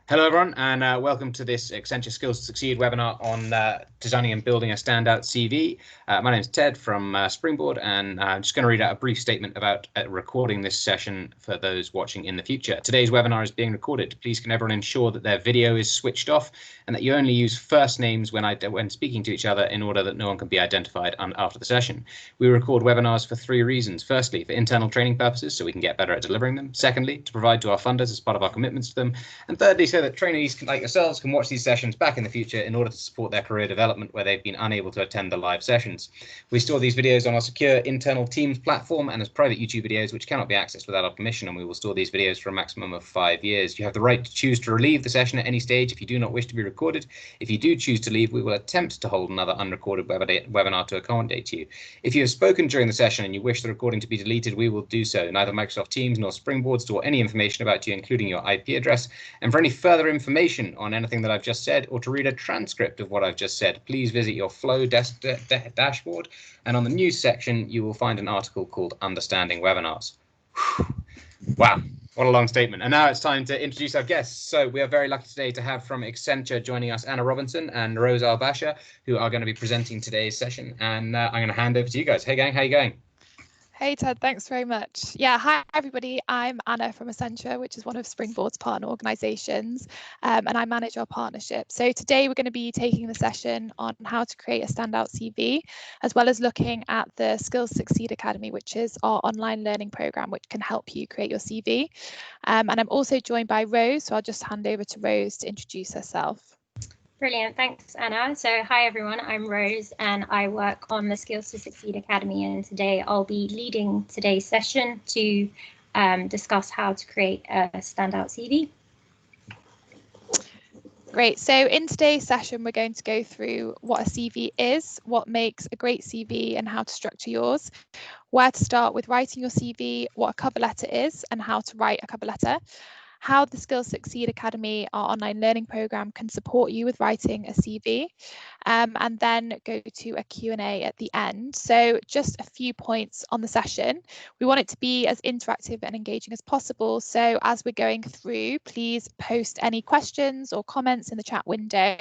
Hello everyone, and welcome to this Accenture Skills to Succeed webinar on designing and building a standout CV. My name is Ted from Springboard, and I'm just going to read out a brief statement about recording this session for those watching in the future. Today's webinar is being recorded. Please can everyone ensure that their video is switched off and that you only use first names when speaking to each other in order that no one can be identified after the session. We record webinars for 3 reasons. Firstly, for internal training purposes, so we can get better at delivering them. Secondly, to provide to our funders as part of our commitments to them. And thirdly, so that trainees like yourselves can watch these sessions back in the future in order to support their career development where they've been unable to attend the live sessions. We store these videos on our secure internal Teams platform and as private YouTube videos which cannot be accessed without our permission, and we will store these videos for a maximum of 5 years. You have the right to choose to relieve the session at any stage if you do not wish to be recorded. If you do choose to leave, we will attempt to hold another unrecorded webinar to accommodate you. If you have spoken during the session and you wish the recording to be deleted, we will do so. Neither Microsoft Teams nor Springboard store any information about you, including your IP address. And for any further information on anything that I've just said, or to read a transcript of what I've just said, please visit your Flow dashboard, and on the news section you will find an article called Understanding Webinars. Wow, what a long statement. And now it's time to introduce our guests. So we are very lucky today to have from Accenture joining us Anna Robinson and Rose Al-Basha, who are going to be presenting today's session. And I'm going to hand over to you guys. Hey gang, how you going? Hey Ted, thanks very much. Yeah, hi everybody. I'm Anna from Accenture, which is one of Springboard's partner organisations, and I manage our partnership. So today we're going to be taking the session on how to create a standout CV, as well as looking at the Skills to Succeed Academy, which is our online learning programme, which can help you create your CV. And I'm also joined by Rose, so I'll just hand over to Rose to introduce herself. Brilliant, thanks Anna. So hi everyone, I'm Rose and I work on the Skills to Succeed Academy, and today I'll be leading today's session to discuss how to create a standout CV. Great, so in today's session we're going to go through what a CV is, what makes a great CV and how to structure yours, where to start with writing your CV, what a cover letter is and how to write a cover letter, how the Skills to Succeed Academy, our online learning programme, can support you with writing a CV, and then go to a Q&A at the end. So just a few points on the session. We want it to be as interactive and engaging as possible. So as we're going through, please post any questions or comments in the chat window,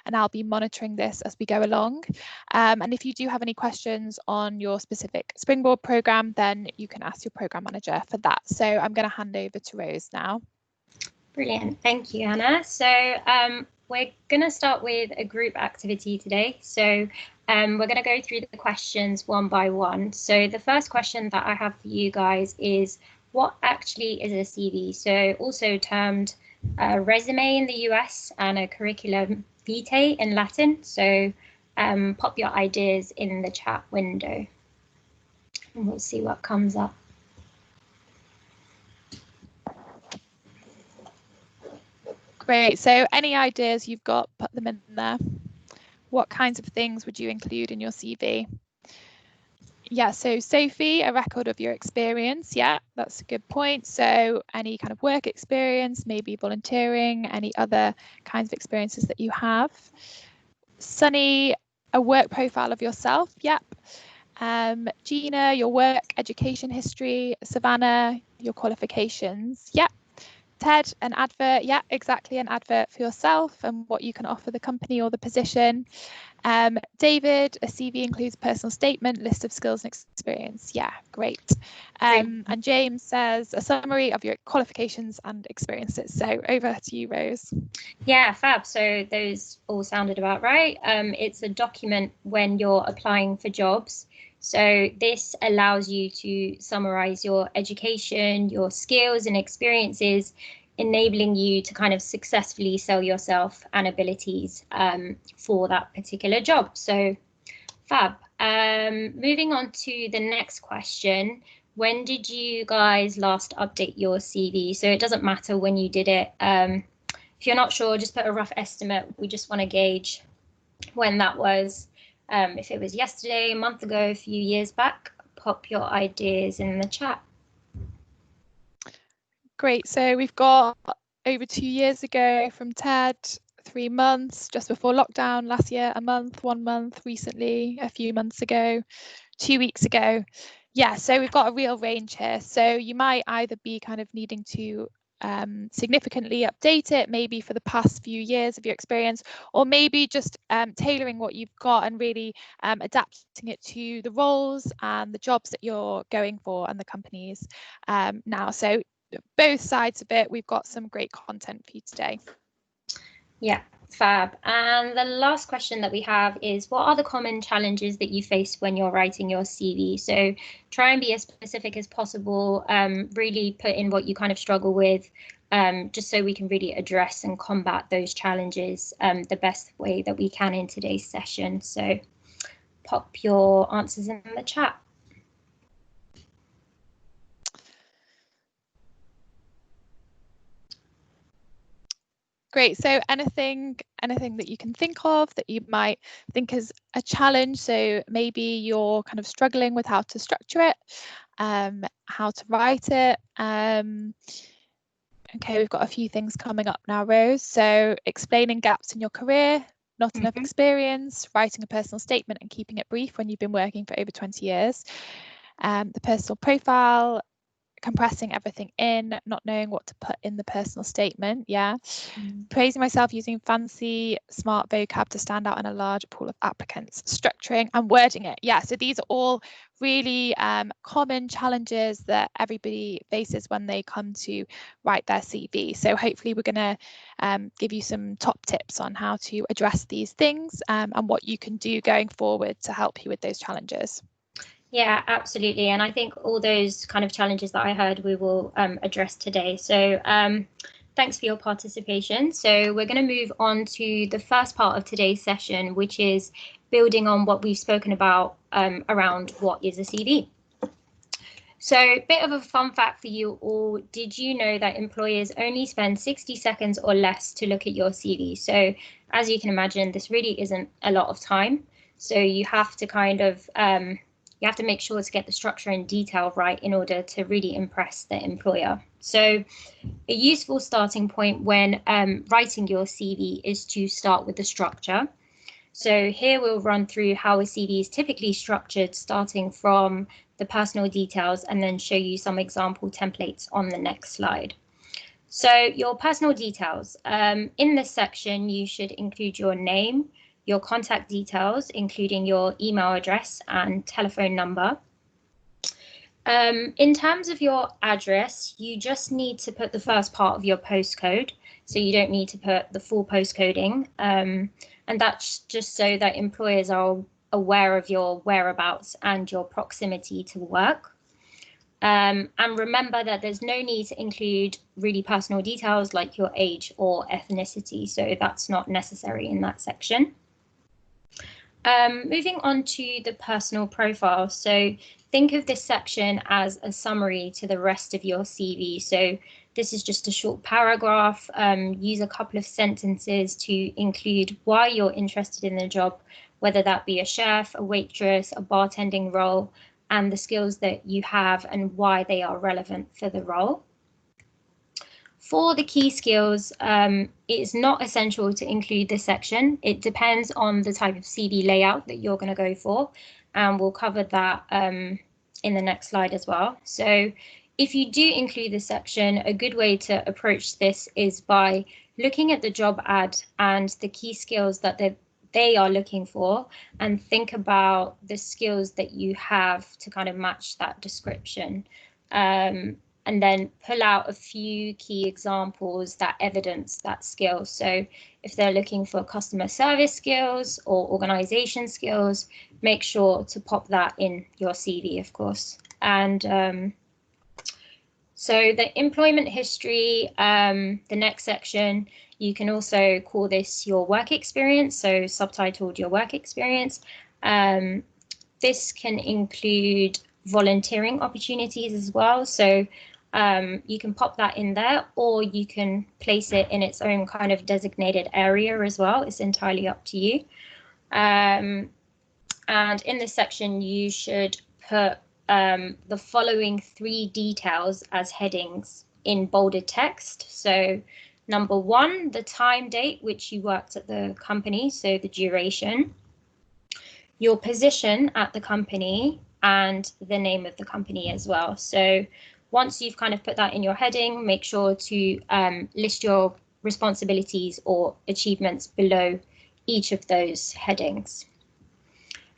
and I'll be monitoring this as we go along. And if you do have any questions on your specific Springboard programme, then you can ask your programme manager for that. So I'm going to hand over to Rose now. Brilliant, thank you Anna. So we're going to start with a group activity today. So we're going to go through the questions one by one. So the first question that I have for you guys is, what actually is a CV? So also termed a resume in the US and a curriculum vitae in Latin. So pop your ideas in the chat window and we'll see what comes up. Great, so any ideas you've got, put them in there. What kinds of things would you include in your CV? Yeah, so Sophie, a record of your experience. Yeah, that's a good point. So any kind of work experience, maybe volunteering, any other kinds of experiences that you have. Sunny, a work profile of yourself. Yep. Gina, your work, education history. Savannah, your qualifications. Yep. Ted, an advert. Yeah, exactly, an advert for yourself and what you can offer the company or the position. David, a CV includes personal statement, list of skills and experience. Yeah, great. And James says a summary of your qualifications and experiences. So over to you, Rose. Yeah, fab. So those all sounded about right. It's a document when you're applying for jobs. So this allows you to summarize your education, your skills and experiences, enabling you to kind of successfully sell yourself and abilities for that particular job. So fab. Moving on to the next question. When did you guys last update your CV? So it doesn't matter when you did it. If you're not sure, just put a rough estimate. We just want to gauge when that was. If it was yesterday, a month ago, a few years back, pop your ideas in the chat. Great, so we've got over 2 years ago from Ted, 3 months, just before lockdown, last year, a month, 1 month, recently, a few months ago, 2 weeks ago. Yeah, so we've got a real range here. So you might either be kind of needing to significantly update it, maybe for the past few years of your experience, or maybe just tailoring what you've got and really adapting it to the roles and the jobs that you're going for and the companies now. So both sides of it, we've got some great content for you today. Yeah, fab. And the last question that we have is, what are the common challenges that you face when you're writing your CV? So try and be as specific as possible, really put in what you kind of struggle with, just so we can really address and combat those challenges the best way that we can in today's session. So pop your answers in the chat. Great. So anything that you can think of that you might think is a challenge. So maybe you're kind of struggling with how to structure it, how to write it. Okay, we've got a few things coming up now, Rose. So explaining gaps in your career, not enough experience, writing a personal statement and keeping it brief when you've been working for over 20 years. The personal profile, compressing everything in, not knowing what to put in the personal statement. Yeah. Praising myself using fancy, smart vocab to stand out in a large pool of applicants, structuring and wording it. Yeah. So these are all really common challenges that everybody faces when they come to write their CV. So hopefully we're going to give you some top tips on how to address these things and what you can do going forward to help you with those challenges. Yeah, absolutely. And I think all those kind of challenges that I heard we will address today. So thanks for your participation. So we're going to move on to the first part of today's session, which is building on what we've spoken about around what is a CV. So a bit of a fun fact for you all. Did you know that employers only spend 60 seconds or less to look at your CV? So as you can imagine, this really isn't a lot of time. So you have to kind of you have to make sure to get the structure and detail right in order to really impress the employer. So a useful starting point when writing your CV is to start with the structure. So here we'll run through how a CV is typically structured, starting from the personal details, and then show you some example templates on the next slide. So your personal details. In this section, you should include your name, your contact details, including your email address and telephone number. In terms of your address, you just need to put the first part of your postcode. So you don't need to put the full postcoding. And that's just so that employers are aware of your whereabouts and your proximity to work. And remember that there's no need to include really personal details like your age or ethnicity. So that's not necessary in that section. Moving on to the personal profile. So think of this section as a summary to the rest of your CV. So this is just a short paragraph. Use a couple of sentences to include why you're interested in the job, whether that be a chef, a waitress, a bartending role, and the skills that you have and why they are relevant for the role. For the key skills, it's not essential to include this section. It depends on the type of CV layout that you're going to go for, and we'll cover that in the next slide as well. So if you do include this section, a good way to approach this is by looking at the job ad and the key skills that they are looking for, and think about the skills that you have to kind of match that description. And then pull out a few key examples that evidence that skill. So if they're looking for customer service skills or organization skills, make sure to pop that in your CV, of course. And so the employment history, the next section, you can also call this your work experience, so subtitled your work experience. This can include volunteering opportunities as well. So you can pop that in there, or you can place it in its own kind of designated area as well. It's entirely up to you. And in this section, you should put the following 3 details as headings in bolded text. So number 1, the time date which you worked at the company, so the duration, your position at the company, and the name of the company as well. So once you've kind of put that in your heading, make sure to list your responsibilities or achievements below each of those headings.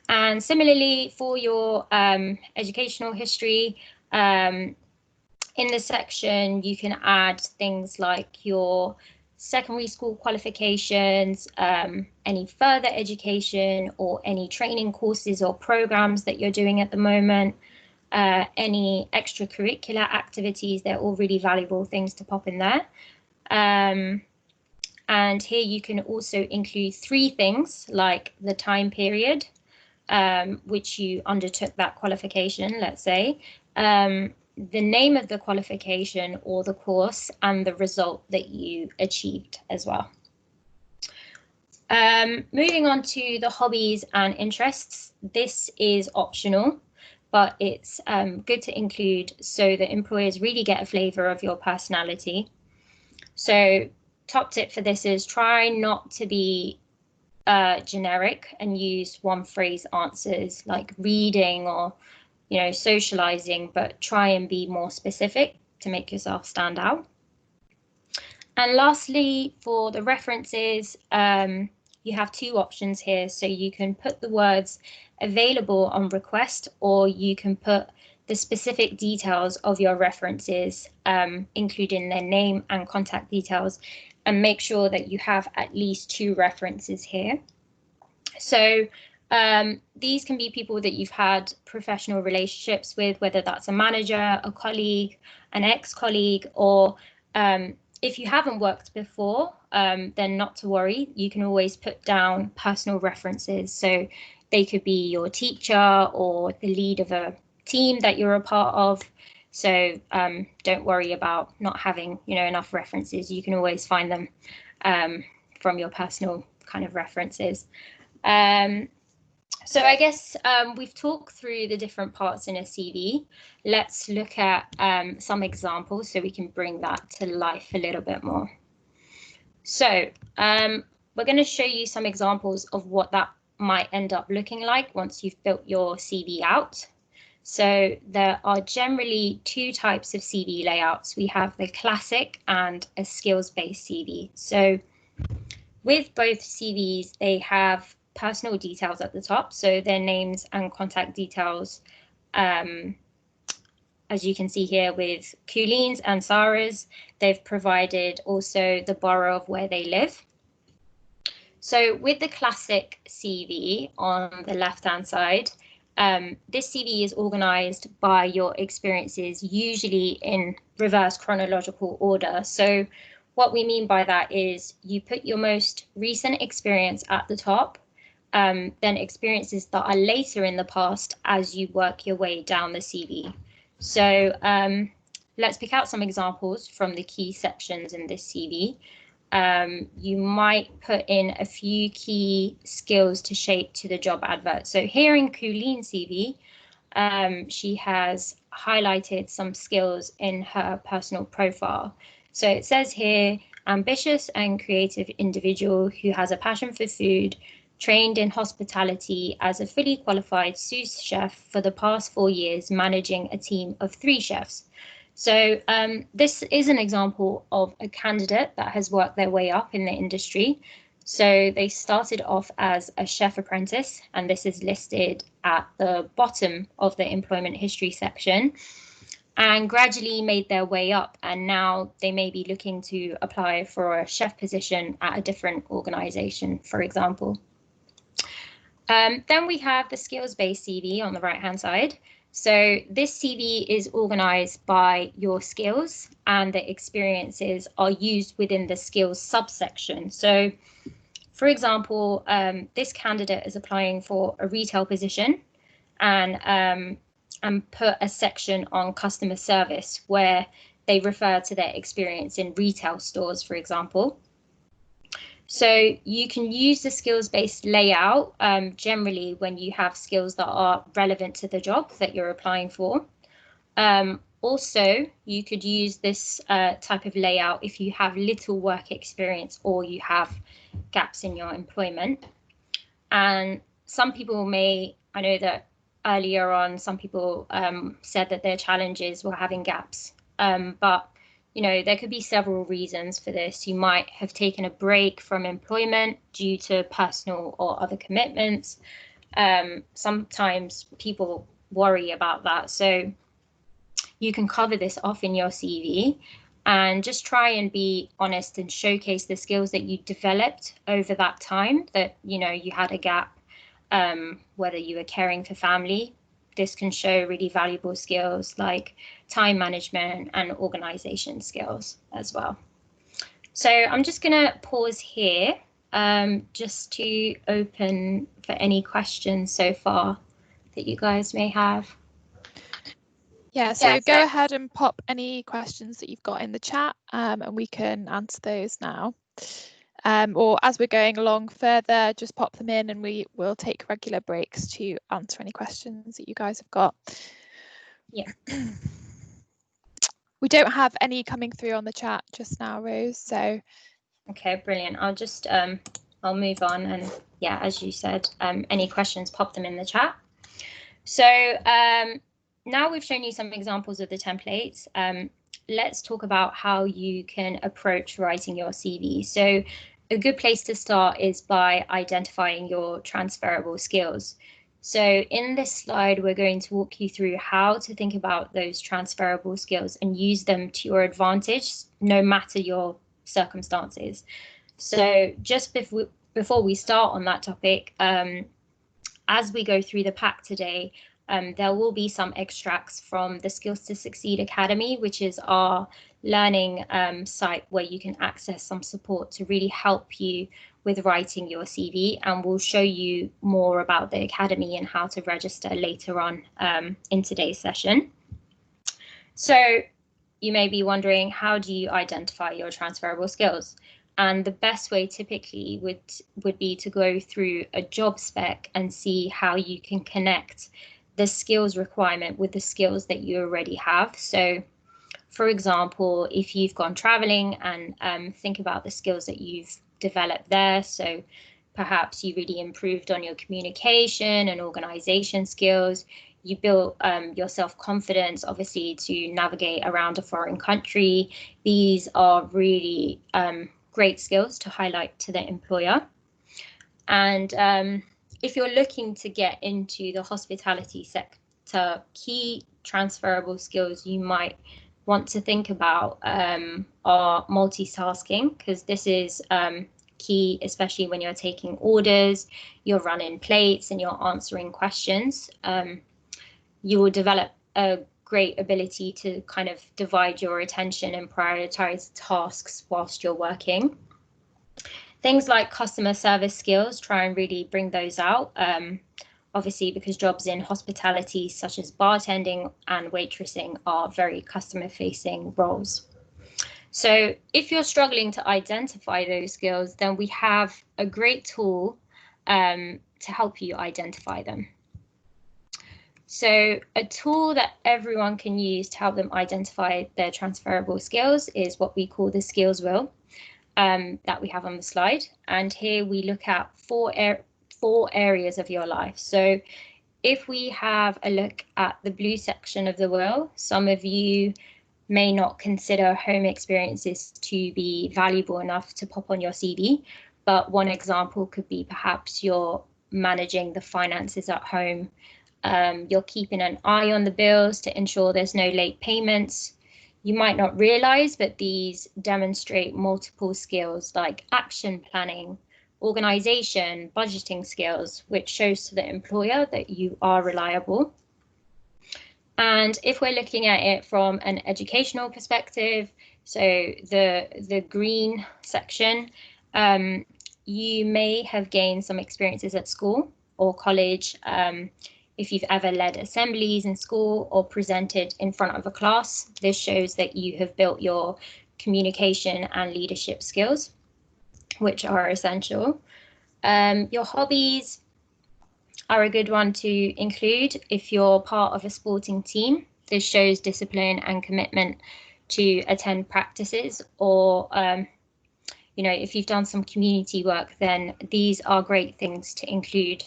And similarly for your educational history, in this section, you can add things like your secondary school qualifications, any further education or any training courses or programs that you're doing at the moment, any extracurricular activities. They're all really valuable things to pop in there. And here you can also include 3 things like the time period, which you undertook that qualification, let's say, the name of the qualification or the course, and the result that you achieved as well. Moving on to the hobbies and interests, this is optional, but it's good to include so that employers really get a flavour of your personality. So top tip for this is try not to be generic and use one phrase answers like reading or socializing, but try and be more specific to make yourself stand out. And lastly, for the references, you have 2 options here. So you can put the words available on request, or you can put the specific details of your references, including their name and contact details, and make sure that you have at least 2 references here. So these can be people that you've had professional relationships with, whether that's a manager, a colleague, an ex-colleague, or if you haven't worked before, then not to worry. You can always put down personal references. So they could be your teacher or the lead of a team that you're a part of. So don't worry about not having enough references. You can always find them from your personal kind of references. So I guess we've talked through the different parts in a CV. Let's look at some examples so we can bring that to life a little bit more. So we're going to show you some examples of what that might end up looking like once you've built your CV out. So there are generally 2 types of CV layouts. We have the classic and a skills-based CV. So with both CVs, they have personal details at the top, so their names and contact details, as you can see here with Cooline's and Sarah's. They've provided also the borough of where they live. So with the classic CV on the left-hand side, this CV is organized by your experiences, usually in reverse chronological order. So what we mean by that is you put your most recent experience at the top, then experiences that are later in the past as you work your way down the CV. So let's pick out some examples from the key sections in this CV. You might put in a few key skills to shape to the job advert. So here in Cooline's CV, she has highlighted some skills in her personal profile. So it says here, ambitious and creative individual who has a passion for food, trained in hospitality as a fully qualified sous chef for the past 4 years, managing a team of 3 chefs. So this is an example of a candidate that has worked their way up in the industry. So they started off as a chef apprentice, and this is listed at the bottom of the employment history section, and gradually made their way up, and now they may be looking to apply for a chef position at a different organization, for example. Then we have the skills-based CV on the right-hand side. So this CV is organized by your skills, and the experiences are used within the skills subsection. So, for example, this candidate is applying for a retail position and put a section on customer service where they refer to their experience in retail stores, for example. So you can use the skills-based layout generally when you have skills that are relevant to the job that you're applying for. Also, you could use this type of layout if you have little work experience or you have gaps in your employment. And some people may, I know that earlier on, some people said that their challenges were having gaps, but there could be several reasons for this. You might have taken a break from employment due to personal or other commitments. Sometimes people worry about that, so you can cover this off in your CV and just try and be honest and showcase the skills that you developed over that time that you had a gap, whether you were caring for family. This can show really valuable skills like time management and organization skills as well. So I'm just going to pause here just to open for any questions so far that you guys may have. Yeah, so go ahead and pop any questions that you've got in the chat, and we can answer those now. Or as we're going along further, just pop them in and we will take regular breaks to answer any questions that you guys have got. Yeah. We don't have any coming through on the chat just now, Rose, so. Okay, brilliant. I'll just, I'll move on, and yeah, as you said, any questions, pop them in the chat. So now we've shown you some examples of the templates. Let's talk about how you can approach writing your CV. So a good place to start is by identifying your transferable skills. So in this slide, we're going to walk you through how to think about those transferable skills and use them to your advantage, no matter your circumstances. So just before we start on that topic, as we go through the pack today, there will be some extracts from the Skills to Succeed Academy, which is our learning site where you can access some support to really help you with writing your CV, and we'll show you more about the Academy and how to register later on in today's session. So you may be wondering, how do you identify your transferable skills? And the best way typically would be to go through a job spec and see how you can connect the skills requirement with the skills that you already have. So for example, if you've gone traveling and think about the skills that you've developed there. So perhaps you really improved on your communication and organization skills. You built your self-confidence, obviously, to navigate around a foreign country. These are really great skills to highlight to the employer. And if you're looking to get into the hospitality sector, key transferable skills you might want to think about are multitasking, because this is key, especially when you're taking orders, you're running plates and you're answering questions. You will develop a great ability to kind of divide your attention and prioritize tasks whilst you're working. Things like customer service skills, try and really bring those out. Obviously, because jobs in hospitality, such as bartending and waitressing, are very customer-facing roles. So if you're struggling to identify those skills, then we have a great tool to help you identify them. So a tool that everyone can use to help them identify their transferable skills is what we call the skills wheel that we have on the slide. And here we look at four areas of your life. So if we have a look at the blue section of the wheel, some of you may not consider home experiences to be valuable enough to pop on your CV, but one example could be perhaps you're managing the finances at home. You're keeping an eye on the bills to ensure there's no late payments. You might not realize, but these demonstrate multiple skills like action planning, organization, budgeting skills, which shows to the employer that you are reliable. And if we're looking at it from an educational perspective, so the green section, you may have gained some experiences at school or college. If you've ever led assemblies in school or presented in front of a class, this shows that you have built your communication and leadership skills, which are essential. Your hobbies are a good one to include. If you're part of a sporting team, this shows discipline and commitment to attend practices, or if you've done some community work, then these are great things to include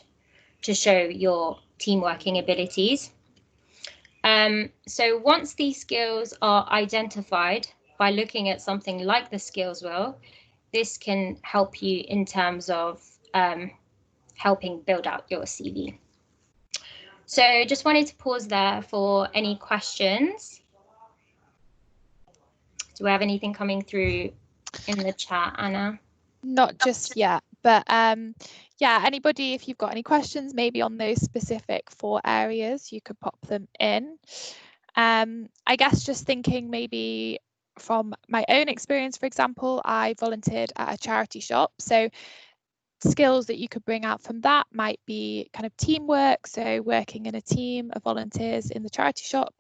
to show your team working abilities. So once these skills are identified by looking at something like the skills wheel, this can help you in terms of helping build out your CV. So just wanted to pause there for any questions. Do we have anything coming through in the chat, Anna? Not just yet, but yeah, anybody, if you've got any questions, maybe on those specific 4 areas, you could pop them in. I guess just thinking maybe from my own experience, for example, I volunteered at a charity shop. So skills that you could bring out from that might be kind of teamwork, so working in a team of volunteers in the charity shop.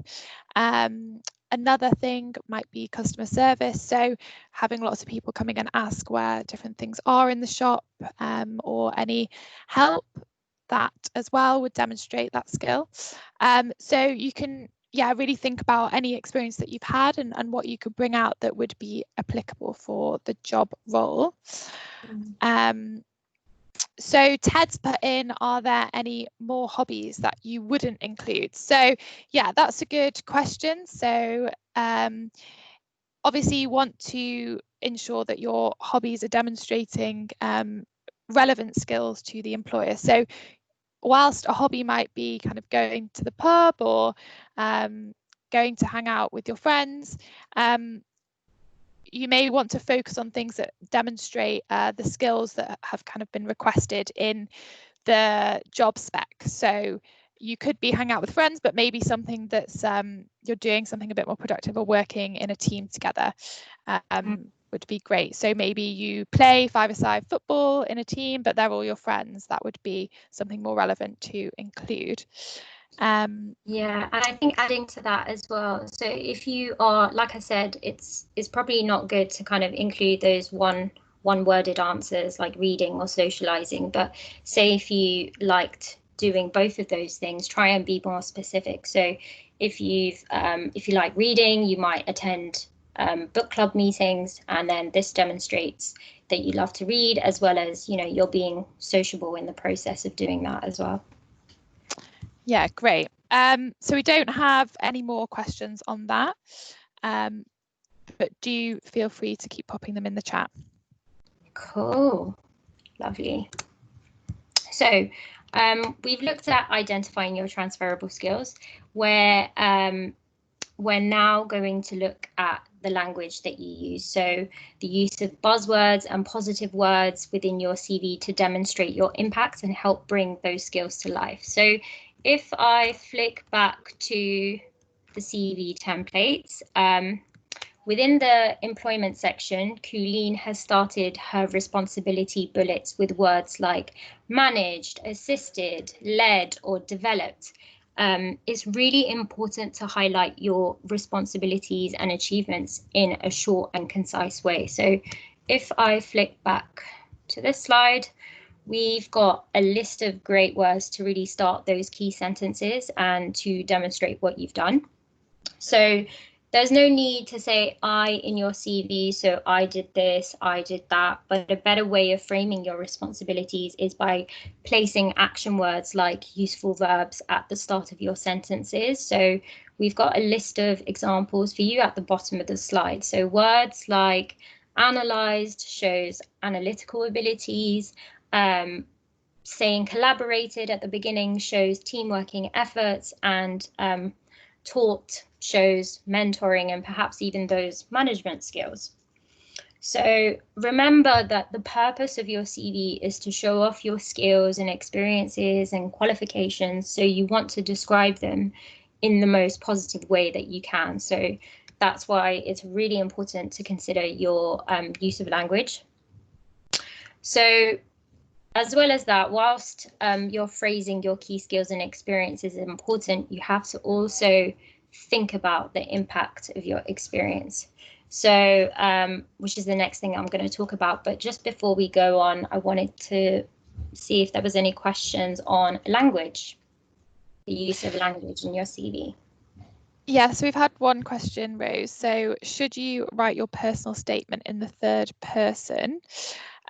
Another thing might be customer service, so having lots of people coming and ask where different things are in the shop, or any help, that as well would demonstrate that skill. So you can really think about any experience that you've had and what you could bring out that would be applicable for the job role. So Ted's put in, are there any more hobbies that you wouldn't include? So yeah, that's a good question. So obviously you want to ensure that your hobbies are demonstrating relevant skills to the employer. So whilst a hobby might be kind of going to the pub or going to hang out with your friends, you may want to focus on things that demonstrate the skills that have kind of been requested in the job spec. So you could be hang out with friends, but maybe something that's you're doing something a bit more productive or working in a team together would be great. So maybe you play 5-a-side football in a team, but they're all your friends. That would be something more relevant to include. Yeah, and I think adding to that as well, so if you are, like I said, it's probably not good to kind of include those one-worded answers like reading or socializing, but say if you liked doing both of those things, try and be more specific. So if you like reading, you might attend book club meetings, and then this demonstrates that you love to read, as well as, you know, you're being sociable in the process of doing that as well. Yeah, great. So we don't have any more questions on that, but do feel free to keep popping them in the chat. Cool, lovely. So we've looked at identifying your transferable skills, where we're now going to look at the language that you use. So the use of buzzwords and positive words within your CV to demonstrate your impact and help bring those skills to life. So if I flick back to the CV templates, within the employment section, Colleen has started her responsibility bullets with words like managed, assisted, led, or developed. It's really important to highlight your responsibilities and achievements in a short and concise way. So if I flick back to this slide, we've got a list of great words to really start those key sentences and to demonstrate what you've done. So there's no need to say I in your CV, so I did this, I did that, but a better way of framing your responsibilities is by placing action words like useful verbs at the start of your sentences. So we've got a list of examples for you at the bottom of the slide. So words like analyzed shows analytical abilities, saying collaborated at the beginning shows team working efforts, and taught shows mentoring and perhaps even those management skills. So remember that the purpose of your CV is to show off your skills and experiences and qualifications, so you want to describe them in the most positive way that you can. So that's why it's really important to consider your use of language. So as well as that, whilst you're phrasing your key skills and experiences is important, you have to also think about the impact of your experience. So, which is the next thing I'm going to talk about. But just before we go on, I wanted to see if there was any questions on language, the use of language in your CV. Yeah, so we've had one question, Rose. So should you write your personal statement in the third person?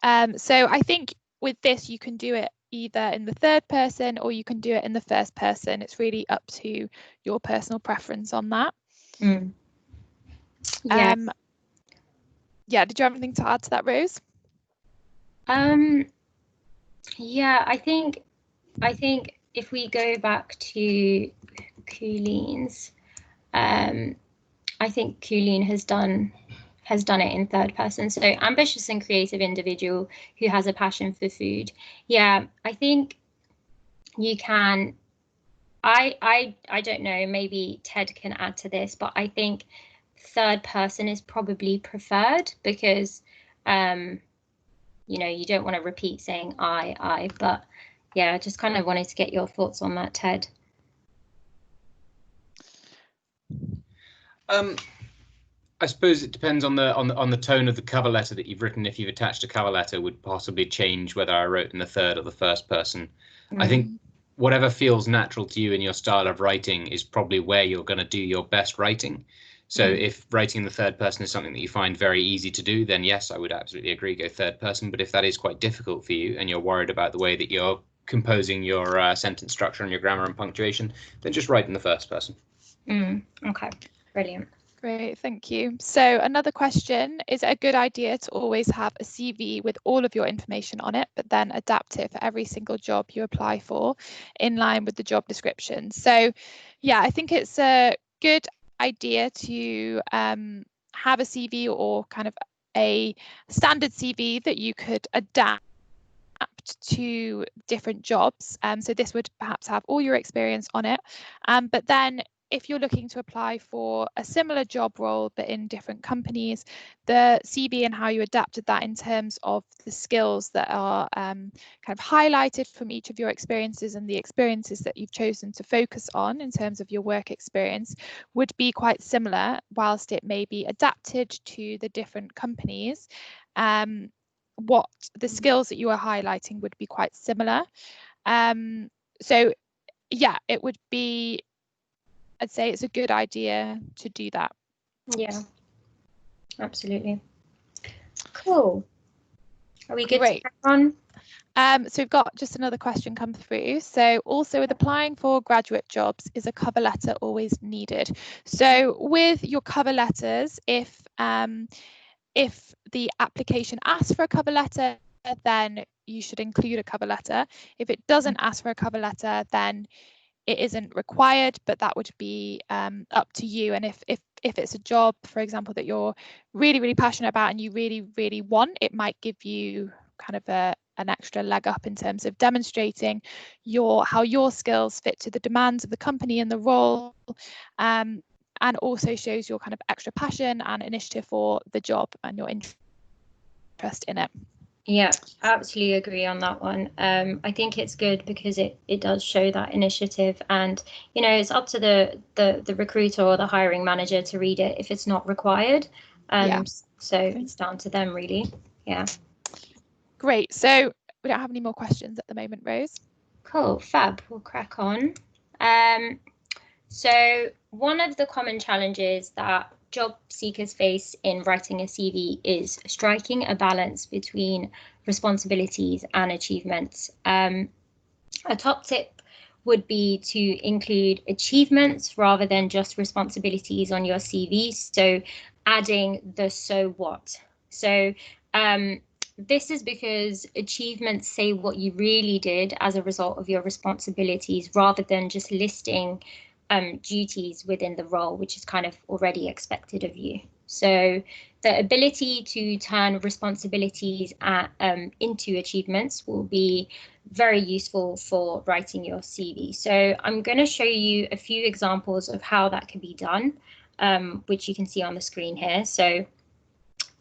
So I think with this, you can do it either in the third person or you can do it in the first person. It's really up to your personal preference on that. Yeah. Yeah, did you have anything to add to that, Rose? Yeah, I think if we go back to Cooline's, I think Cooline has done it in third person. So ambitious and creative individual who has a passion for food. Yeah, I think you can. I don't know, maybe Ted can add to this, but I think third person is probably preferred because you know, you don't want to repeat saying I, but yeah, I just kind of wanted to get your thoughts on that, Ted. I suppose it depends on the tone of the cover letter that you've written. If you've attached a cover letter, would possibly change whether I wrote in the third or the first person. I think whatever feels natural to you in your style of writing is probably where you're going to do your best writing. So if writing in the third person is something that you find very easy to do, then yes, I would absolutely agree, go third person. But if that is quite difficult for you and you're worried about the way that you're composing your sentence structure and your grammar and punctuation, then just write in the first person. Okay, brilliant. Great, thank you. So another question, is it a good idea to always have a CV with all of your information on it, but then adapt it for every single job you apply for in line with the job description? So yeah, I think it's a good idea to have a CV or kind of a standard CV that you could adapt to different jobs. So this would perhaps have all your experience on it, but then if you're looking to apply for a similar job role but in different companies, the CV and how you adapted that in terms of the skills that are kind of highlighted from each of your experiences and the experiences that you've chosen to focus on in terms of your work experience would be quite similar, whilst it may be adapted to the different companies. What the skills that you are highlighting would be quite similar. So yeah, it would be, I'd say it's a good idea to do that. Yeah, absolutely. Cool. Are we good to crack on? So we've got just another question come through. So also with applying for graduate jobs, is a cover letter always needed? So with your cover letters, if the application asks for a cover letter, then you should include a cover letter. If it doesn't ask for a cover letter, then it isn't required, but that would be up to you. And if it's a job, for example, that you're really, really passionate about and you really, really want, it might give you kind of an extra leg up in terms of demonstrating how your skills fit to the demands of the company and the role, and also shows your kind of extra passion and initiative for the job and your interest in it. Yeah, absolutely agree on that one. I think it's good because it does show that initiative, and you know, it's up to the recruiter or the hiring manager to read it if it's not required. So it's down to them really. Yeah. Great. So we don't have any more questions at the moment, Rose. Cool, fab. We'll crack on. So one of the common challenges that job seekers face in writing a CV is striking a balance between responsibilities and achievements. A top tip would be to include achievements rather than just responsibilities on your CV. So adding the so what. So this is because achievements say what you really did as a result of your responsibilities rather than just listing duties within the role, which is kind of already expected of you. So the ability to turn responsibilities into achievements will be very useful for writing your CV. So I'm going to show you a few examples of how that can be done, which you can see on the screen here. So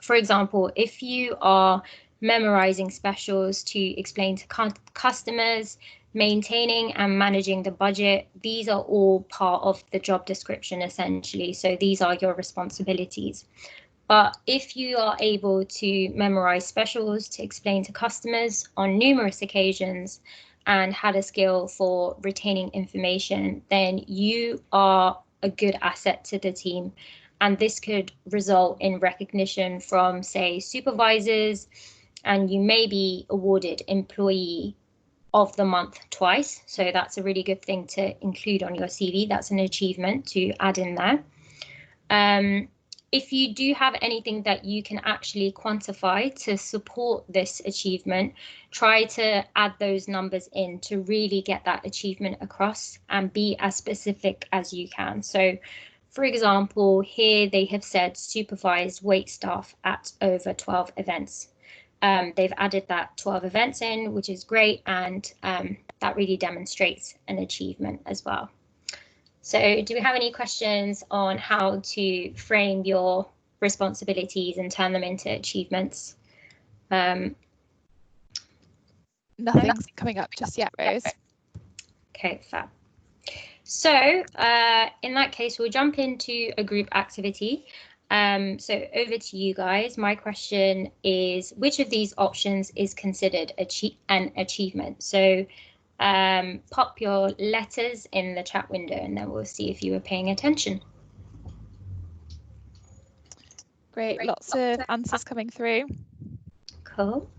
for example, if you are memorizing specials to explain to customers, maintaining and managing the budget, these are all part of the job description essentially. So these are your responsibilities. But if you are able to memorize specials to explain to customers on numerous occasions and had a skill for retaining information, then you are a good asset to the team. And this could result in recognition from, say, supervisors, and you may be awarded Employee of the month twice. So that's a really good thing to include on your CV. That's an achievement to add in there. If you do have anything that you can actually quantify to support this achievement, try to add those numbers in to really get that achievement across and be as specific as you can. So, for example, here they have said supervised wait staff at over 12 events. They've added that 12 events in, which is great, and that really demonstrates an achievement as well. So do we have any questions on how to frame your responsibilities and turn them into achievements? Nothing's coming up just yet, Rose. Okay, fab. So in that case, we'll jump into a group activity. So over to you guys. My question is, which of these options is considered an achievement? So pop your letters in the chat window and then we'll see if you were paying attention. Great, lots of answers coming through. Cool.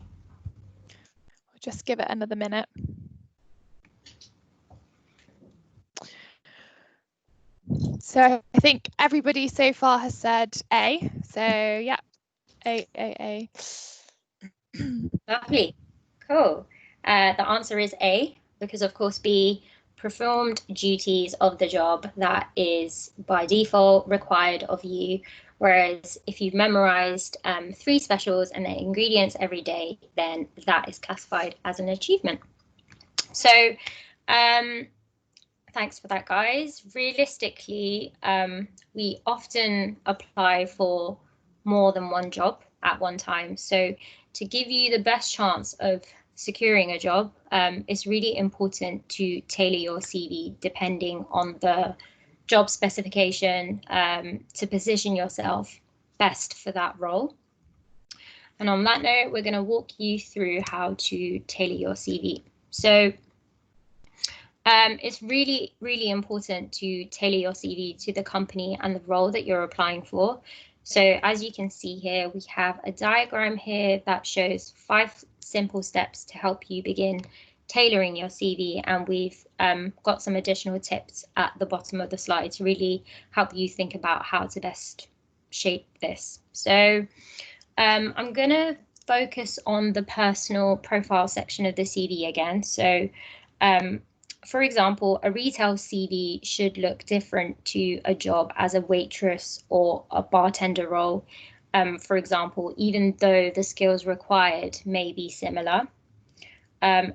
We'll just give it another minute. So I think everybody so far has said A. So yeah, A. Lovely. Cool. The answer is A, because of course B, performed duties of the job that is by default required of you. Whereas if you've memorized 3 specials and their ingredients every day, then that is classified as an achievement. So thanks for that, guys. Realistically, we often apply for more than one job at one time. So to give you the best chance of securing a job, it's really important to tailor your CV depending on the job specification to position yourself best for that role. And on that note, we're going to walk you through how to tailor your CV. So it's really, really important to tailor your CV to the company and the role that you're applying for. So as you can see here, we have a diagram here that shows 5 simple steps to help you begin tailoring your CV, and we've got some additional tips at the bottom of the slide to really help you think about how to best shape this. So I'm going to focus on the personal profile section of the CV again. So for example, a retail CV should look different to a job as a waitress or a bartender role. For example, even though the skills required may be similar.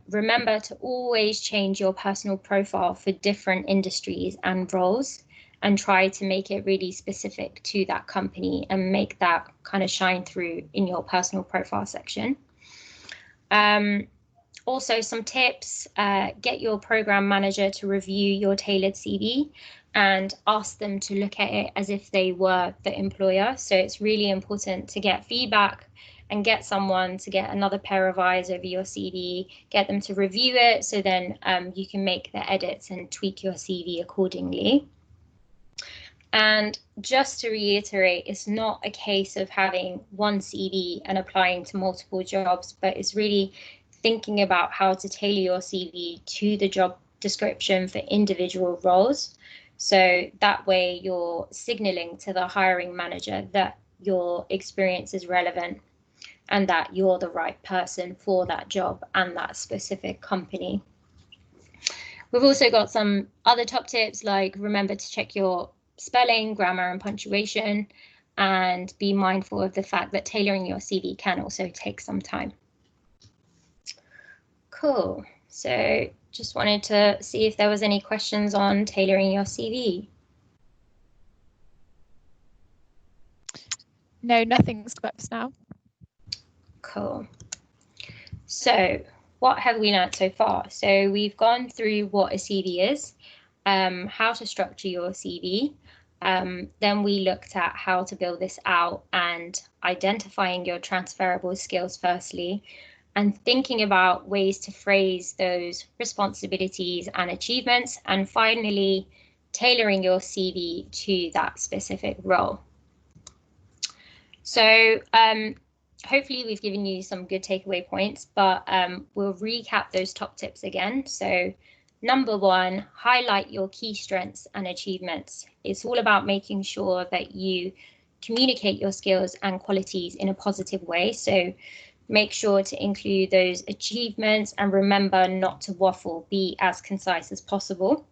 Remember to always change your personal profile for different industries and roles, and try to make it really specific to that company and make that kind of shine through in your personal profile section. Also, some tips, get your program manager to review your tailored CV and ask them to look at it as if they were the employer. So it's really important to get feedback and get someone to get another pair of eyes over your CV, get them to review it, so then you can make the edits and tweak your CV accordingly. And just to reiterate, it's not a case of having one CV and applying to multiple jobs, but it's really thinking about how to tailor your CV to the job description for individual roles. So that way you're signaling to the hiring manager that your experience is relevant and that you're the right person for that job and that specific company. We've also got some other top tips, like remember to check your spelling, grammar and punctuation, and be mindful of the fact that tailoring your CV can also take some time. Cool. So just wanted to see if there was any questions on tailoring your CV. No, nothing's come up now. Cool. So what have we learned so far? So we've gone through what a CV is, how to structure your CV. Then we looked at how to build this out and identifying your transferable skills firstly, and thinking about ways to phrase those responsibilities and achievements, and finally tailoring your CV to that specific role. So hopefully we've given you some good takeaway points, but we'll recap those top tips again. So number 1, highlight your key strengths and achievements. It's all about making sure that you communicate your skills and qualities in a positive way. So make sure to include those achievements and remember not to waffle, be as concise as possible.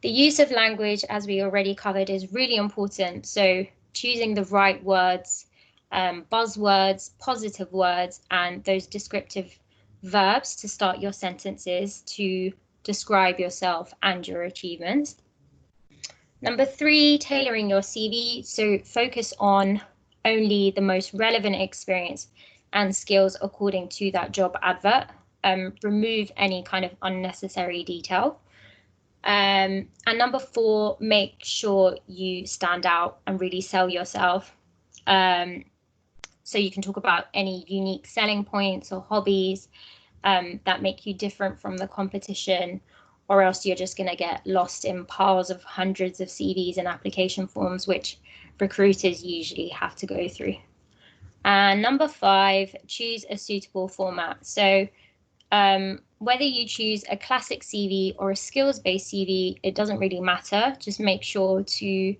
The use of language, as we already covered, is really important. So choosing the right words, buzzwords, positive words, and those descriptive verbs to start your sentences to describe yourself and your achievements. Number 3, tailoring your CV. So focus on only the most relevant experience and skills according to that job advert. Remove any kind of unnecessary detail. And number 4, make sure you stand out and really sell yourself. So you can talk about any unique selling points or hobbies that make you different from the competition, or else you're just going to get lost in piles of hundreds of CVs and application forms, which recruiters usually have to go through. And number 5, choose a suitable format. So whether you choose a classic CV or a skills-based CV, it doesn't really matter. Just make sure to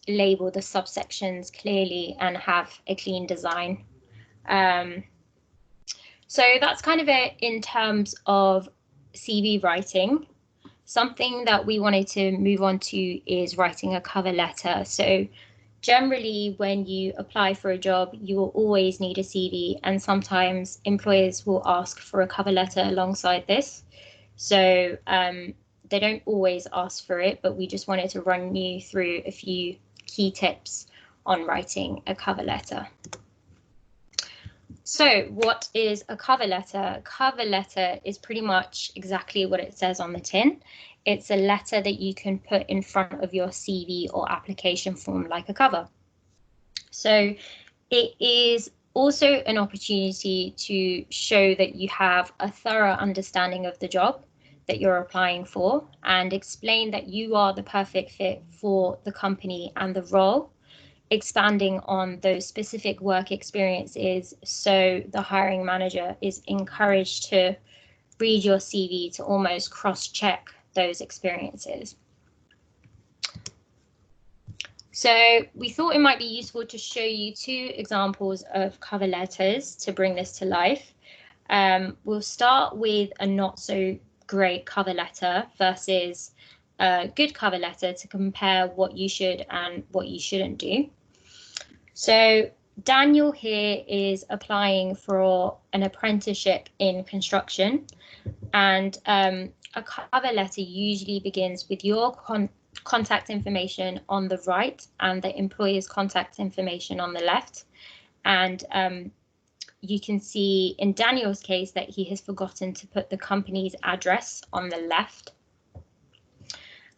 label the subsections clearly and have a clean design. So that's kind of it in terms of CV writing. Something that we wanted to move on to is writing a cover letter. So generally, when you apply for a job, you will always need a CV, and sometimes employers will ask for a cover letter alongside this. So they don't always ask for it, but we just wanted to run you through a few key tips on writing a cover letter. So what is a cover letter? A cover letter is pretty much exactly what it says on the tin. It's a letter that you can put in front of your CV or application form like a cover. So it is also an opportunity to show that you have a thorough understanding of the job that you're applying for and explain that you are the perfect fit for the company and the role, expanding on those specific work experiences, so the hiring manager is encouraged to read your CV to almost cross-check those experiences. So we thought it might be useful to show you 2 examples of cover letters to bring this to life. We'll start with a not so great cover letter versus a good cover letter to compare what you should and what you shouldn't do. So Daniel here is applying for an apprenticeship in construction, and a cover letter usually begins with your contact information on the right and the employer's contact information on the left. And you can see in Daniel's case that he has forgotten to put the company's address on the left.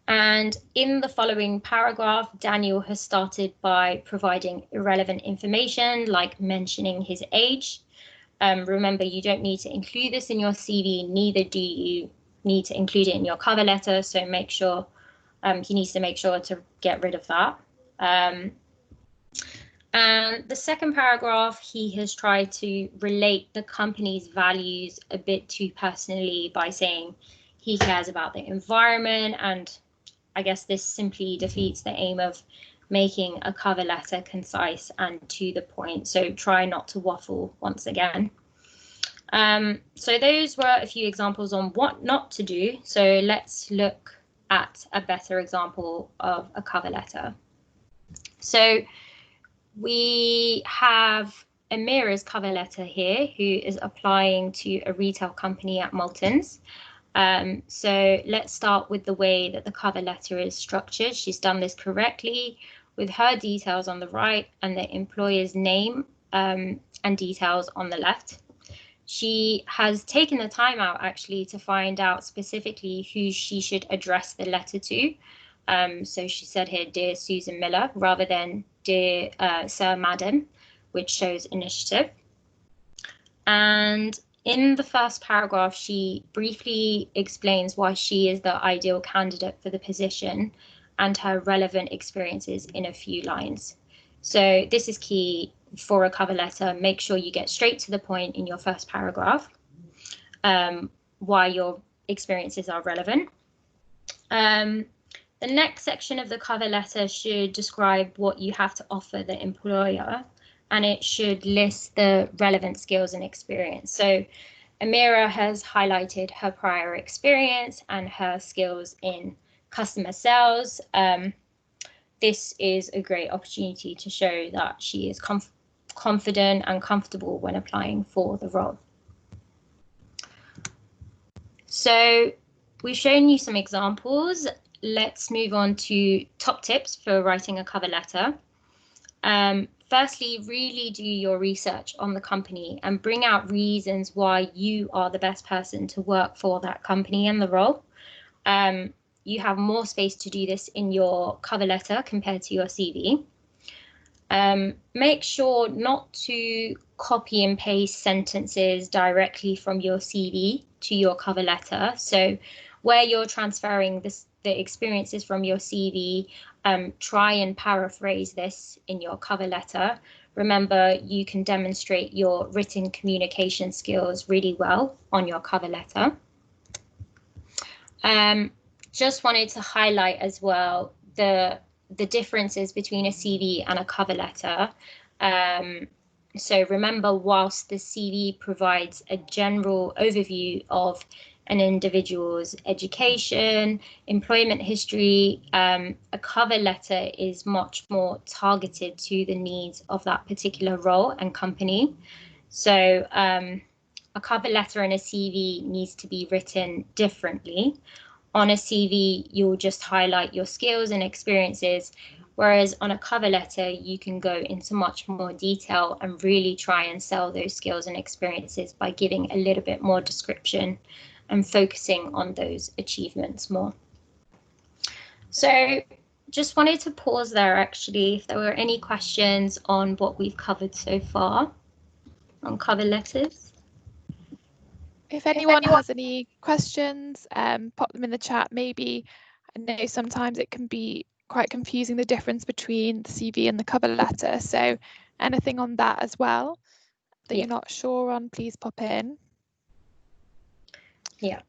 And in the following paragraph, Daniel has started by providing irrelevant information, like mentioning his age. Remember, you don't need to include this in your CV, neither do you need to include it in your cover letter, so make sure, he needs to make sure to get rid of that. And the second paragraph, he has tried to relate the company's values a bit too personally by saying he cares about the environment, and I guess this simply defeats the aim of making a cover letter concise and to the point. So try not to waffle once again. So those were a few examples on what not to do. So let's look at a better example of a cover letter. So we have Amira's cover letter here, who is applying to a retail company at Maltons. So let's start with the way that the cover letter is structured. She's done this correctly with her details on the right and the employer's name and details on the left. She has taken the time out actually to find out specifically who she should address the letter to. So she said here, Dear Susan Miller, rather than Dear Sir Madam, which shows initiative. And in the first paragraph, she briefly explains why she is the ideal candidate for the position and her relevant experiences in a few lines. So this is key. for a cover letter, make sure you get straight to the point in your first paragraph, why your experiences are relevant. The next section of the cover letter should describe what you have to offer the employer, and it should list the relevant skills and experience. So Amira has highlighted her prior experience and her skills in customer sales. This is a great opportunity to show that she is confident and comfortable when applying for the role. So we've shown you some examples. Let's move on to top tips for writing a cover letter. Firstly, really do your research on the company and bring out reasons why you are the best person to work for that company and the role. You have more space to do this in your cover letter compared to your CV. Make sure not to copy and paste sentences directly from your CV to your cover letter. So where you're transferring the experiences from your CV, try and paraphrase this in your cover letter. Remember, you can demonstrate your written communication skills really well on your cover letter. Just wanted to highlight as well the differences between a CV and a cover letter. So remember, whilst the CV provides a general overview of an individual's education, employment history, a cover letter is much more targeted to the needs of that particular role and company. So a cover letter and a CV needs to be written differently. On a CV, you'll just highlight your skills and experiences, whereas on a cover letter, you can go into much more detail and really try and sell those skills and experiences by giving a little bit more description and focusing on those achievements more. So just wanted to pause there, actually, if there were any questions on what we've covered so far on cover letters. If anyone has any questions, pop them in the chat. Maybe, I know sometimes it can be quite confusing, the difference between the CV and the cover letter. So anything on that as well that you're not sure on, please pop in. Yeah.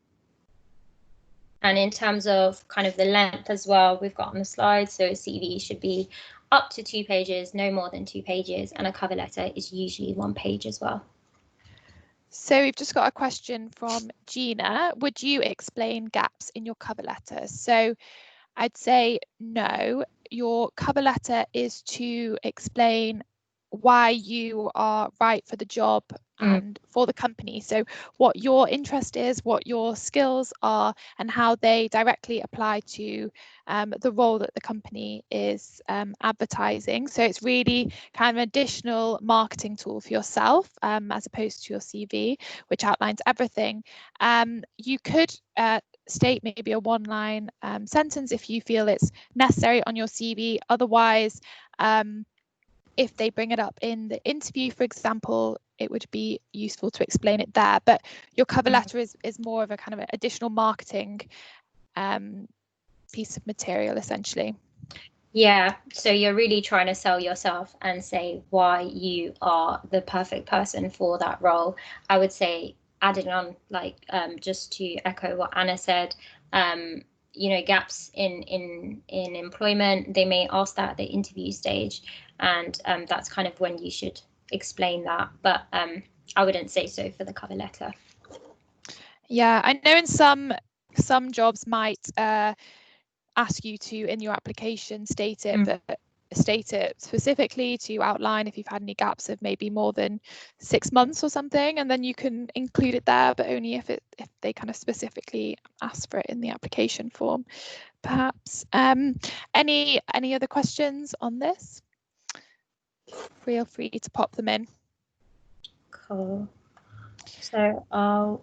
And in terms of kind of the length as well, we've got on the slide, so a CV should be up to 2 pages, no more than 2 pages, and a cover letter is usually 1 page as well. So we've just got a question from Gina. Would you explain gaps in your cover letter? So I'd say no. Your cover letter is to explain why you are right for the job and for the company. So what your interest is, what your skills are, and how they directly apply to the role that the company is advertising. So it's really kind of an additional marketing tool for yourself, as opposed to your CV, which outlines everything. You could state maybe a 1-line sentence if you feel it's necessary on your CV. Otherwise, if they bring it up in the interview, for example, it would be useful to explain it there. But your cover letter is more of a kind of an additional marketing piece of material, essentially. Yeah, so you're really trying to sell yourself and say why you are the perfect person for that role. I would say, adding on, like, just to echo what Anna said, you know, gaps in employment, they may ask that at the interview stage, and that's kind of when you should explain that, but I wouldn't say so for the cover letter. Yeah, I know in some jobs might ask you to, in your application, state it, but state it specifically to outline if you've had any gaps of maybe more than 6 months or something, and then you can include it there, but only if they kind of specifically ask for it in the application form, perhaps. Any other questions on this? Feel free to pop them in. Cool. So I'll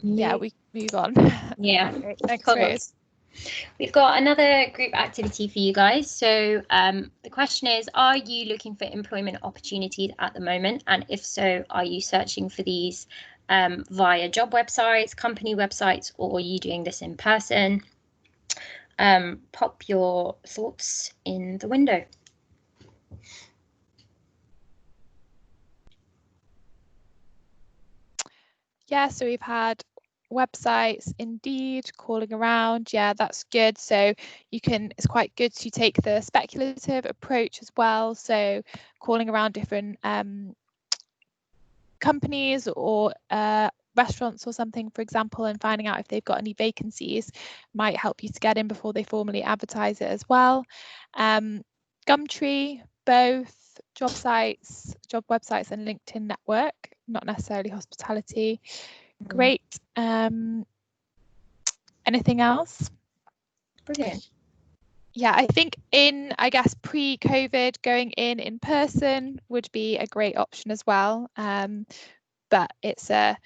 we move on. Yeah. Thanks, Rose. We've got another group activity for you guys. So the question is, are you looking for employment opportunities at the moment? And if so, are you searching for these via job websites, company websites, or are you doing this in person? Pop your thoughts in the window. Yeah, so we've had websites, Indeed, calling around. Yeah, that's good. So it's quite good to take the speculative approach as well. So calling around different companies or restaurants or something, for example, and finding out if they've got any vacancies might help you to get in before they formally advertise it as well. Gumtree, both job websites and LinkedIn network, not necessarily hospitality. Great. Anything else? Brilliant. Yeah, I think I guess pre-COVID, going in person would be a great option as well. But it's a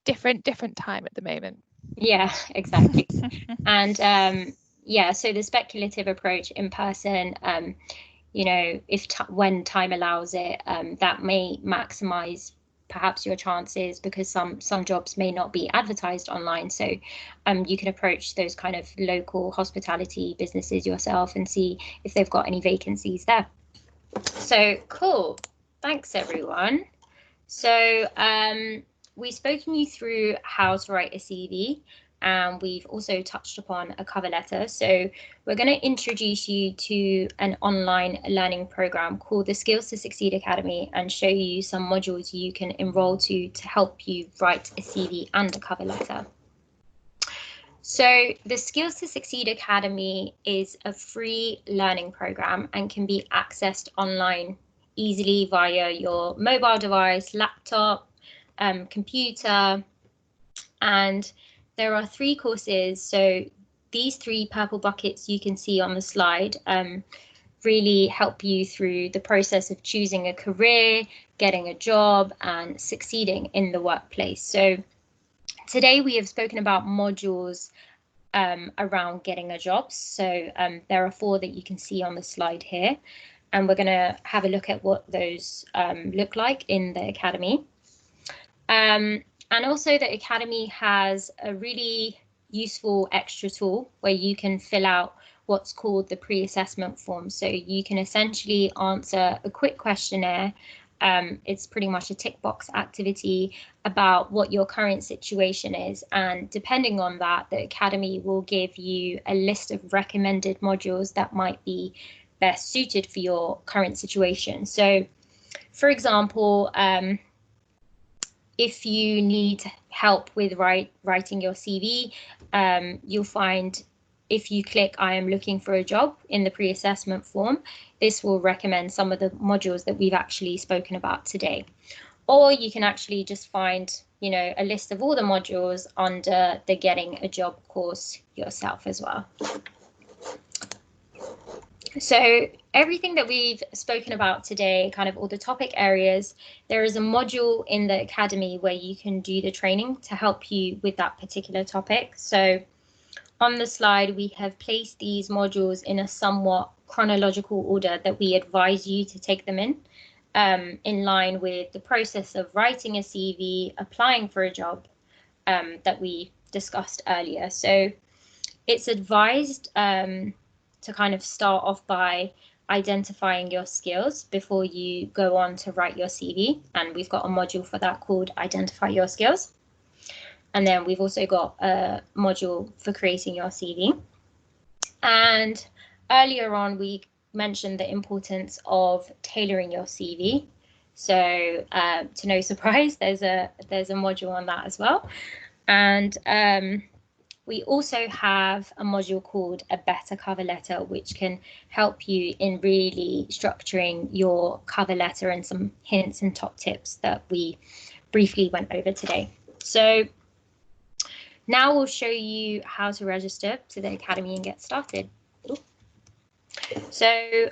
different time at the moment. Yeah, exactly. And yeah, so the speculative approach in person, you know, when time allows it, that may maximize perhaps your chances, because some jobs may not be advertised online. So you can approach those kind of local hospitality businesses yourself and see if they've got any vacancies there. So cool. Thanks, everyone. So we've spoken you through how to write a CV, and we've also touched upon a cover letter. So we're going to introduce you to an online learning program called the Skills to Succeed Academy, and show you some modules you can enroll to help you write a CV and a cover letter. So the Skills to Succeed Academy is a free learning program and can be accessed online easily via your mobile device, laptop, computer, and there are 3 courses. So these 3 purple buckets you can see on the slide really help you through the process of choosing a career, getting a job, and succeeding in the workplace. So today we have spoken about modules around getting a job. So there are 4 that you can see on the slide here, and we're going to have a look at what those look like in the Academy. And also the Academy has a really useful extra tool where you can fill out what's called the pre-assessment form. So you can essentially answer a quick questionnaire. It's pretty much a tick box activity about what your current situation is. And depending on that, the Academy will give you a list of recommended modules that might be best suited for your current situation. So, for example, if you need help with writing your CV, you'll find if you click I am looking for a job in the pre-assessment form, this will recommend some of the modules that we've actually spoken about today. Or you can actually just find, you know, a list of all the modules under the Getting a Job course yourself as well. So everything that we've spoken about today, kind of all the topic areas, there is a module in the Academy where you can do the training to help you with that particular topic. So on the slide, we have placed these modules in a somewhat chronological order that we advise you to take them in line with the process of writing a CV, applying for a job that we discussed earlier. So it's advised to kind of start off by identifying your skills before you go on to write your CV. And we've got a module for that called Identify Your Skills. And then we've also got a module for creating your CV. And earlier on, we mentioned the importance of tailoring your CV. So to no surprise, there's a module on that as well. And we also have a module called A Better Cover Letter, which can help you in really structuring your cover letter, and some hints and top tips that we briefly went over today. So now we'll show you how to register to the Academy and get started. So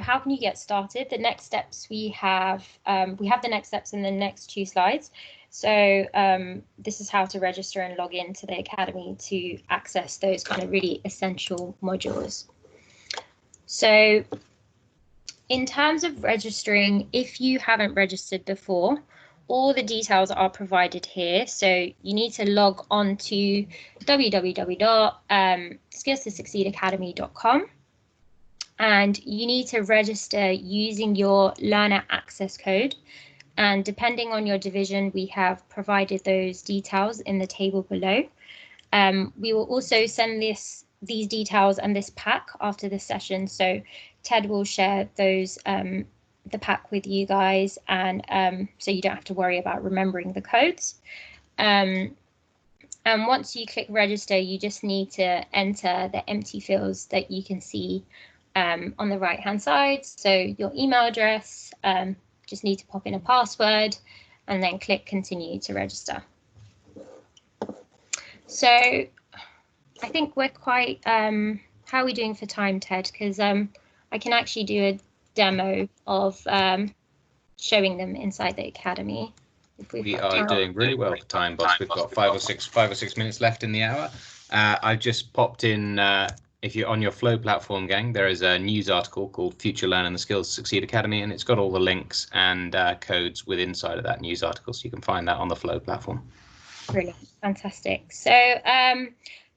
how can you get started? The next steps we have the next steps in the next 2 slides. So this is how to register and log in to the Academy to access those kind of really essential modules. So in terms of registering, if you haven't registered before, all the details are provided here. So you need to log on to www.skillstosucceedacademy.com. And you need to register using your learner access code. And depending on your division, we have provided those details in the table below. We will also send these details and this pack after this session. So Ted will share those the pack with you guys, and so you don't have to worry about remembering the codes. And once you click register, you just need to enter the empty fields that you can see on the right hand side. So your email address, just need to pop in a password and then click continue to register. So I think we're quite, how are we doing for time, Ted? Because I can actually do a demo of showing them inside the academy. We are doing really well for time, boss. We've got 5 or 6 minutes left in the hour. I've just popped in, if you're on your Flow platform, gang, there is a news article called Future Learn and the Skills to Succeed Academy, and it's got all the links and codes within inside of that news article, so you can find that on the Flow platform. Brilliant, fantastic. So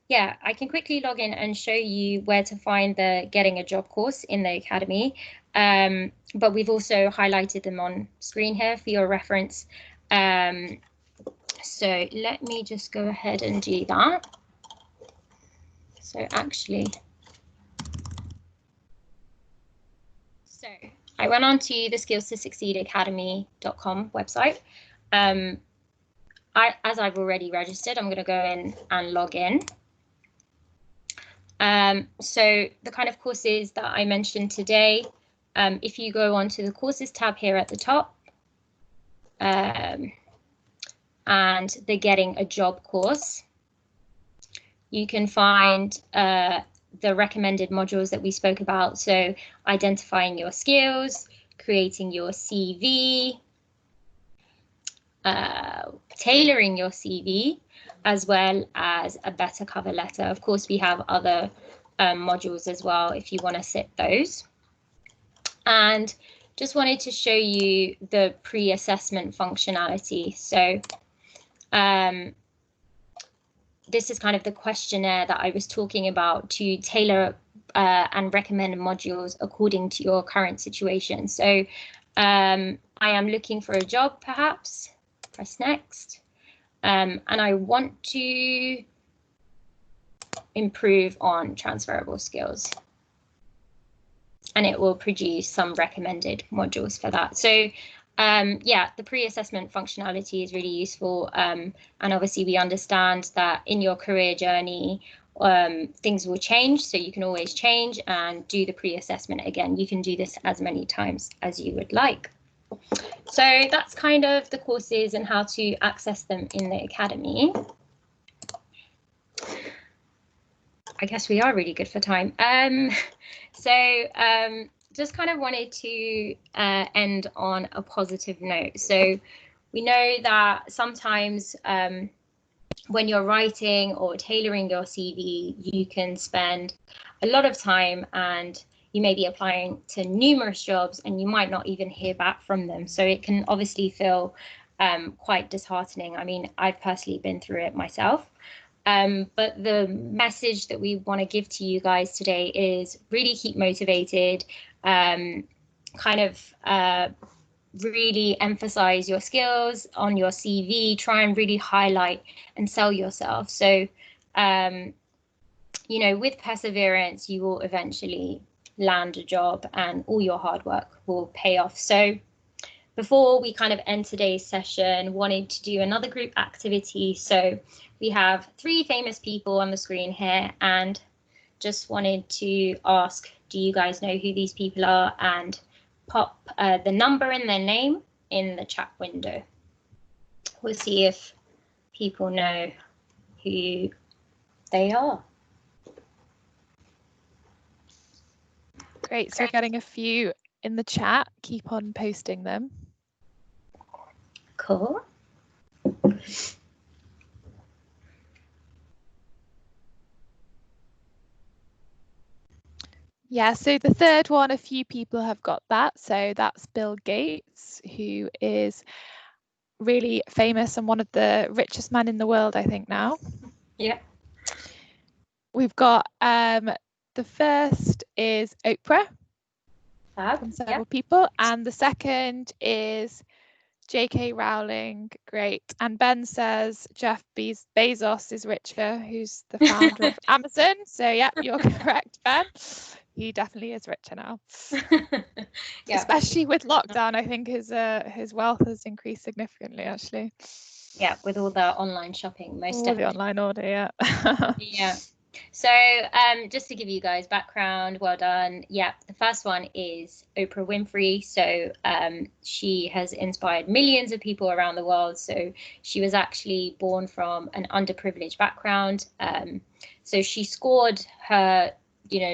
yeah, I can quickly log in and show you where to find the Getting a Job course in the academy, but we've also highlighted them on screen here for your reference. So let me just go ahead and do that. So actually, I went on to the Skills to Succeed Academy.com website. As I've already registered, I'm going to go in and log in. So the kind of courses that I mentioned today, if you go onto the courses tab here at the top, and the Getting a Job course, you can find the recommended modules that we spoke about. So identifying your skills, creating your CV, tailoring your CV, as well as a better cover letter. Of course, we have other modules as well if you want to sit those. And just wanted to show you the pre-assessment functionality. So this is kind of the questionnaire that I was talking about to tailor and recommend modules according to your current situation. So I am looking for a job, perhaps. Press next. And I want to improve on transferable skills. And it will produce some recommended modules for that. So yeah, the pre-assessment functionality is really useful. And obviously we understand that in your career journey, things will change. So you can always change and do the pre-assessment again. You can do this as many times as you would like. So that's kind of the courses and how to access them in the academy. I guess we are really good for time. Just kind of wanted to end on a positive note. So we know that sometimes when you're writing or tailoring your CV, you can spend a lot of time and you may be applying to numerous jobs and you might not even hear back from them. So it can obviously feel quite disheartening. I mean, I've personally been through it myself. But the message that we want to give to you guys today is really keep motivated, really emphasize your skills on your CV, try and really highlight and sell yourself. So, you know, with perseverance, you will eventually land a job and all your hard work will pay off. So before we kind of end today's session, wanted to do another group activity. So we have 3 famous people on the screen here and just wanted to ask, do you guys know who these people are? And pop the number and their name in the chat window. We'll see if people know who they are. Great, so we're getting a few in the chat. Keep on posting them. Cool. Yeah, so the third one, a few people have got that. So that's Bill Gates, who is really famous and one of the richest men in the world, I think now. Yeah. We've got the first is Oprah. Fab. From several people, and the second is J.K. Rowling, great. And Ben says Jeff Bezos is richer, who's the founder of Amazon. So yeah, you're correct, Ben. He definitely is richer now. Yeah. Especially with lockdown, I think his wealth has increased significantly, actually. Yeah, with all the online shopping, most definitely. The online order, yeah. Yeah. So just to give you guys background, well done. Yeah, the first one is Oprah Winfrey. So she has inspired millions of people around the world. So she was actually born from an underprivileged background. So she scored her,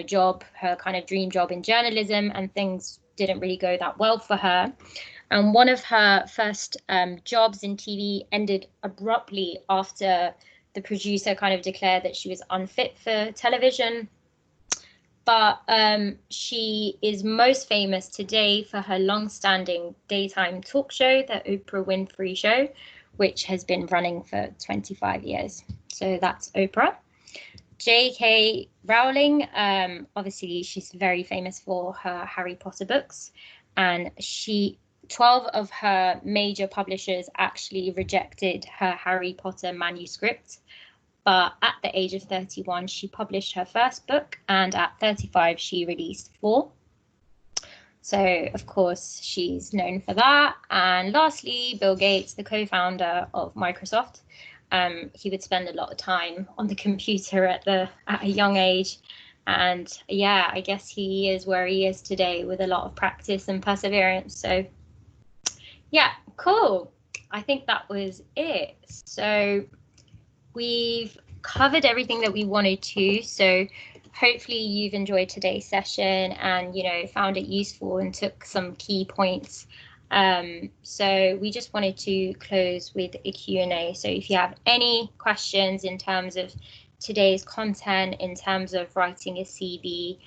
job, her kind of dream job in journalism, and things didn't really go that well for her. And one of her first jobs in TV ended abruptly after the producer kind of declared that she was unfit for television. But she is most famous today for her long-standing daytime talk show, the Oprah Winfrey Show, which has been running for 25 years. So that's Oprah. J.K. Rowling, obviously she's very famous for her Harry Potter books, and 12 of her major publishers actually rejected her Harry Potter manuscript. But at the age of 31, she published her first book, and at 35, she released 4. So, of course, she's known for that. And lastly, Bill Gates, the co-founder of Microsoft. He would spend a lot of time on the computer at a young age. And yeah, I guess he is where he is today with a lot of practice and perseverance. So yeah, cool. I think that was it. So we've covered everything that we wanted to. So hopefully you've enjoyed today's session and, found it useful and took some key points. So we just wanted to close with a Q&A. So if you have any questions in terms of today's content, in terms of writing a CV,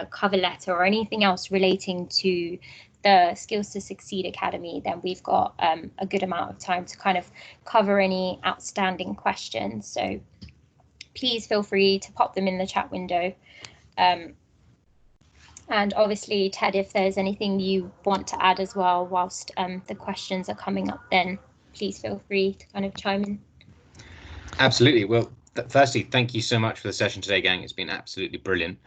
cover letter, or anything else relating to the Skills to Succeed Academy, then we've got a good amount of time to kind of cover any outstanding questions. So please feel free to pop them in the chat window. And obviously, Ted, if there's anything you want to add as well whilst the questions are coming up, then please feel free to kind of chime in. Absolutely. Well, firstly, thank you so much for the session today, gang. It's been absolutely brilliant.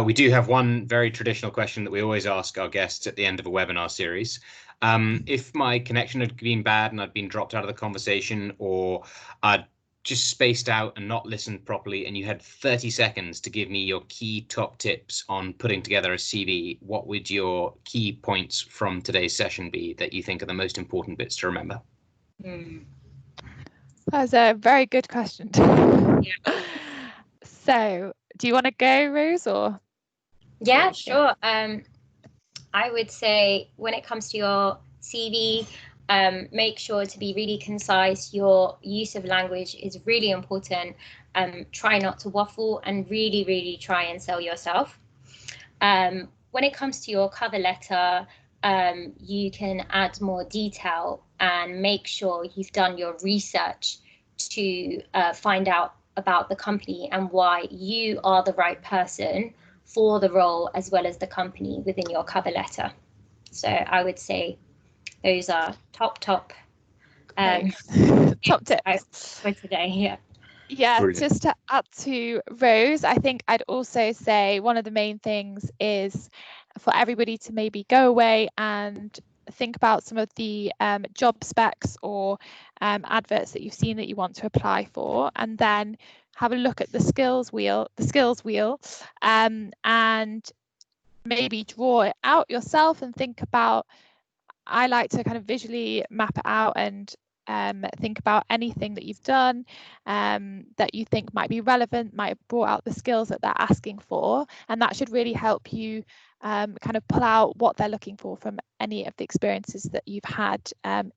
We do have one very traditional question that we always ask our guests at the end of a webinar series. If my connection had been bad and I'd been dropped out of the conversation, or I'd just spaced out and not listened properly, and you had 30 seconds to give me your key top tips on putting together a CV, what would your key points from today's session be that you think are the most important bits to remember? That's a very good question. Yeah. So do you want to go, Rose, or? Yeah, sure. I would say when it comes to your CV, make sure to be really concise. Your use of language is really important. Try not to waffle and really, really try and sell yourself. When it comes to your cover letter, you can add more detail and make sure you've done your research to find out about the company and why you are the right person for the role as well as the company within your cover letter. So I would say those are top top tips for today. Yeah, brilliant. Just to add to Rose, I think I'd also say one of the main things is for everybody to maybe go away and think about some of the job specs or adverts that you've seen that you want to apply for, and then have a look at the skills wheel, and maybe draw it out yourself and think about, I like to kind of visually map it out and think about anything that you've done that you think might be relevant, might have brought out the skills that they're asking for, and that should really help you kind of pull out what they're looking for from any of the experiences that you've had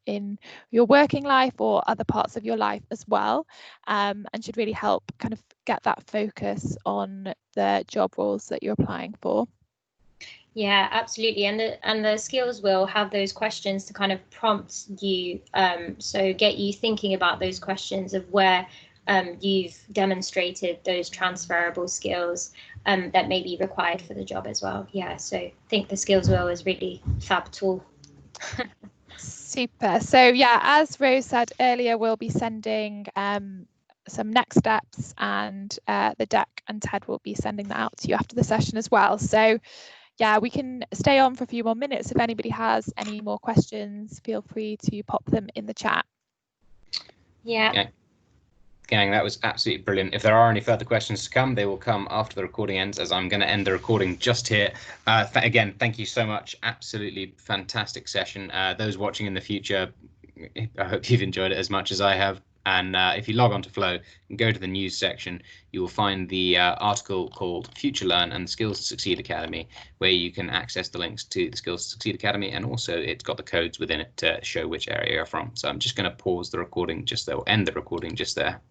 in your working life or other parts of your life as well, and should really help kind of get that focus on the job roles that you're applying for. Yeah, absolutely. And the skills will have those questions to kind of prompt you, so get you thinking about those questions of where you've demonstrated those transferable skills that may be required for the job as well. Yeah, so I think the skills wheel is really fab tool. Super. So yeah, as Rose said earlier, we'll be sending some next steps, and the deck, and Ted will be sending that out to you after the session as well. So yeah, we can stay on for a few more minutes. If anybody has any more questions, feel free to pop them in the chat. Yeah. Okay. Gang, that was absolutely brilliant. If there are any further questions to come, they will come after the recording ends, as I'm going to end the recording just here. Again, thank you so much. Absolutely fantastic session. Those watching in the future, I hope you've enjoyed it as much as I have. And if you log on to Flow and go to the news section, you will find the article called Future Learn and the Skills to Succeed Academy, where you can access the links to the Skills to Succeed Academy, and also it's got the codes within it to show which area you're from. So I'm just going to pause the recording just there, or end the recording just there.